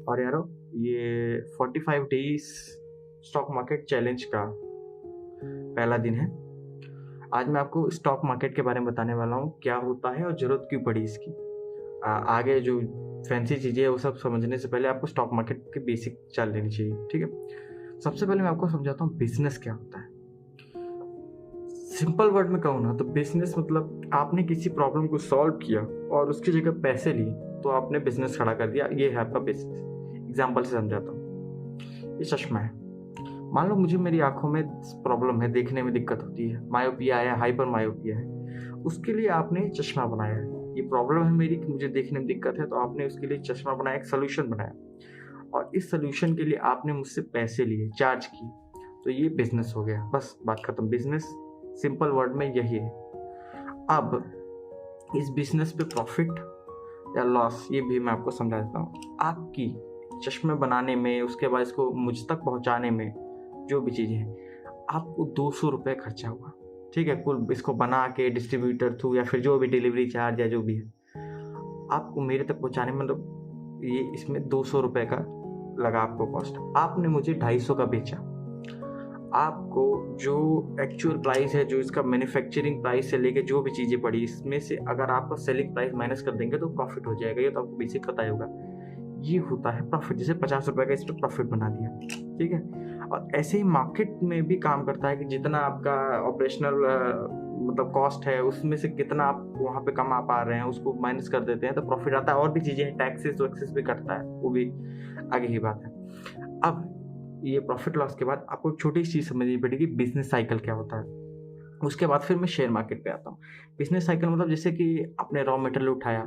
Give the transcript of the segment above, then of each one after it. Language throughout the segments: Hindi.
और यारो ये 45 डेज स्टॉक मार्केट चैलेंज का पहला दिन है। आज मैं आपको स्टॉक मार्केट के बारे में बताने वाला हूँ, क्या होता है और ज़रूरत क्यों पड़ी इसकी। आगे जो फैंसी चीज़ें हैं वो सब समझने से पहले आपको स्टॉक मार्केट की बेसिक जान लेनी चाहिए, ठीक है। सबसे पहले मैं आपको समझाता हूँ बिजनेस क्या होता है। सिंपल वर्ड में कहूँ ना तो बिजनेस मतलब आपने किसी प्रॉब्लम को सॉल्व किया और उसकी जगह पैसे लिए तो आपने बिजनेस खड़ा कर दिया, ये है आपका बिजनेस। एग्जाम्पल से समझाता हूँ। ये चश्मा है, मान लो मुझे मेरी आंखों में प्रॉब्लम है, देखने में दिक्कत होती है, मायोपिया है, हाइपर मायोपिया है, उसके लिए आपने चश्मा बनाया है। ये प्रॉब्लम है मेरी कि मुझे देखने में दिक्कत है, तो आपने उसके लिए चश्मा बनाया, एक सोल्यूशन बनाया और इस सोल्यूशन के लिए आपने मुझसे पैसे लिए, चार्ज किए, तो ये बिजनेस हो गया। बस बात खत्म। बिजनेस सिंपल वर्ड में यही है। अब इस बिजनेस पे प्रॉफिट या लॉस ये भी मैं आपको समझा देता हूँ। आपकी चश्मे बनाने में, उसके बाद इसको मुझ तक पहुँचाने में जो भी चीज़ें हैं, आपको 200 रुपये खर्चा हुआ, ठीक है। कुल इसको बना के डिस्ट्रीब्यूटर थ्रू या फिर जो भी डिलीवरी चार्ज या जो भी है, आपको मेरे तक पहुँचाने में मतलब ये इसमें 200 रुपये का लगा आपको कॉस्ट। आपने मुझे 250 का बेचा। आपको जो एक्चुअल प्राइस है, जो इसका मैन्युफैक्चरिंग प्राइस से लेके जो भी चीज़ें पड़ी, इसमें से अगर आपका सेलिंग प्राइस माइनस कर देंगे तो प्रॉफिट हो जाएगा। ये तो आपको बेसिक पता ही होगा। ये होता है प्रॉफिट। जैसे 50 रुपये का इस पर प्रॉफिट बना दिया, ठीक है। और ऐसे ही मार्केट में भी काम करता है कि जितना आपका ऑपरेशनल मतलब कॉस्ट है उसमें से कितना आप वहाँ पे कमा पा रहे हैं उसको माइनस कर देते हैं तो प्रॉफिट आता है। और भी चीज़ें हैं, टैक्सेस वैक्सेस भी कटता है, वो भी आगे की बात है। अब ये प्रॉफिट लॉस के बाद आपको एक छोटी सी चीज़ समझनी पड़ेगी, बिजनेस साइकिल क्या होता है। उसके बाद फिर मैं शेयर मार्केट पे आता हूँ। बिजनेस साइकिल मतलब जैसे कि आपने रॉ मटेरियल उठाया,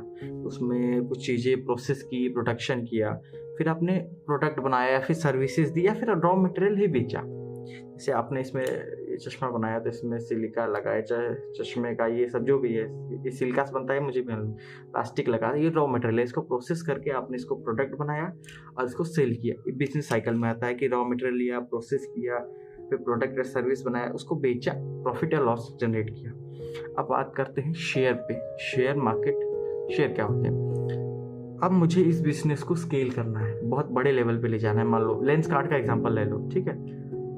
उसमें कुछ चीज़ें प्रोसेस की, प्रोडक्शन किया, फिर आपने प्रोडक्ट बनाया, फिर सर्विसेज दी या फिर रॉ मटेरियल ही बेचा। जैसे आपने इसमें ये चश्मा बनाया तो इसमें सिलिका लगाया, चाहे चश्मे का ये सब जो भी है, ये सिलिका से बनता है, मुझे भी मालूम। प्लास्टिक लगा, ये रॉ मटेरियल है, इसको प्रोसेस करके आपने इसको प्रोडक्ट बनाया और इसको सेल किया। ये बिजनेस साइकिल में आता है कि रॉ मटेरियल लिया, प्रोसेस किया, फिर प्रोडक्ट या सर्विस बनाया, उसको बेचा, प्रॉफिट या लॉस जनरेट किया। अब बात करते हैं शेयर पे। शेयर मार्केट, शेयर क्या होते हैं। अब मुझे इस बिजनेस को स्केल करना है, बहुत बड़े लेवल पे ले जाना है। मान लो लेंस कार्ड का एग्जांपल ले लो, ठीक है।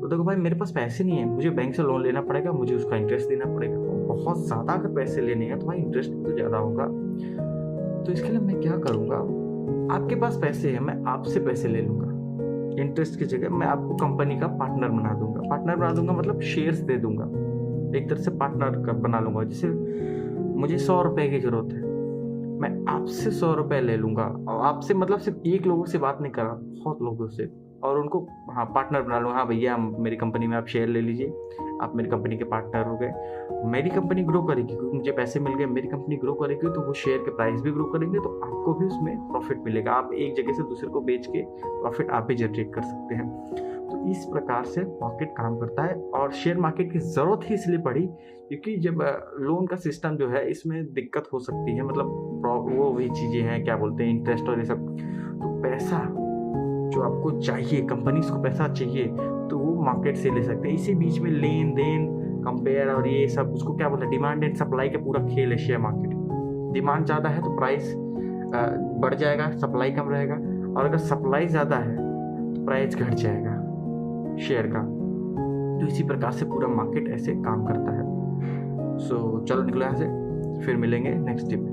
तो देखो भाई, मेरे पास पैसे नहीं है, मुझे बैंक से लोन लेना पड़ेगा, मुझे उसका इंटरेस्ट देना पड़ेगा। बहुत ज़्यादा अगर पैसे लेने हैं तो भाई इंटरेस्ट भी तो ज़्यादा होगा। तो इसके लिए मैं क्या करूँगा, आपके पास पैसे हैं, मैं आपसे पैसे ले लूँगा। इंटरेस्ट की जगह मैं आपको कंपनी का पार्टनर बना दूंगा। पार्टनर बना दूंगा मतलब शेयर्स दे दूंगा, एक तरह से पार्टनर बना लूंगा। जैसे मुझे 100 रुपए की जरूरत है, मैं आपसे 100 रुपए ले लूंगा। और आपसे मतलब सिर्फ एक लोगों से बात नहीं कर रहा, बहुत लोगों से, और उनको हाँ पार्टनर बना लूँगा। हाँ भैया, मेरी कंपनी में आप शेयर ले लीजिए, आप मेरी कंपनी के पार्टनर हो गए। मेरी कंपनी ग्रो करेगी क्योंकि मुझे पैसे मिल गए, मेरी कंपनी ग्रो करेगी तो वो शेयर के प्राइस भी ग्रो करेंगे, तो आपको भी उसमें प्रॉफिट मिलेगा। आप एक जगह से दूसरे को बेच के प्रॉफिट आप भी जनरेट कर सकते हैं। तो इस प्रकार से मार्केट काम करता है। और शेयर मार्केट की ज़रूरत ही इसलिए पड़ी क्योंकि जब लोन का सिस्टम जो है इसमें दिक्कत हो सकती है, मतलब वो भी चीज़ें हैं, क्या बोलते हैं, इंटरेस्ट और ये सब। तो पैसा जो आपको चाहिए, कंपनीज को पैसा चाहिए, तो वो मार्केट से ले सकते हैं। इसी बीच में लेन देन, कंपेयर और ये सब, उसको क्या बोलते हैं, डिमांड एंड सप्लाई का पूरा खेल है शेयर मार्केट। डिमांड ज़्यादा है तो प्राइस बढ़ जाएगा, सप्लाई कम रहेगा, और अगर सप्लाई ज़्यादा है तो प्राइस घट जाएगा शेयर का। तो इसी प्रकार से पूरा मार्केट ऐसे काम करता है। सो चलो निकलो यहाँ से, फिर मिलेंगे नेक्स्ट टिप।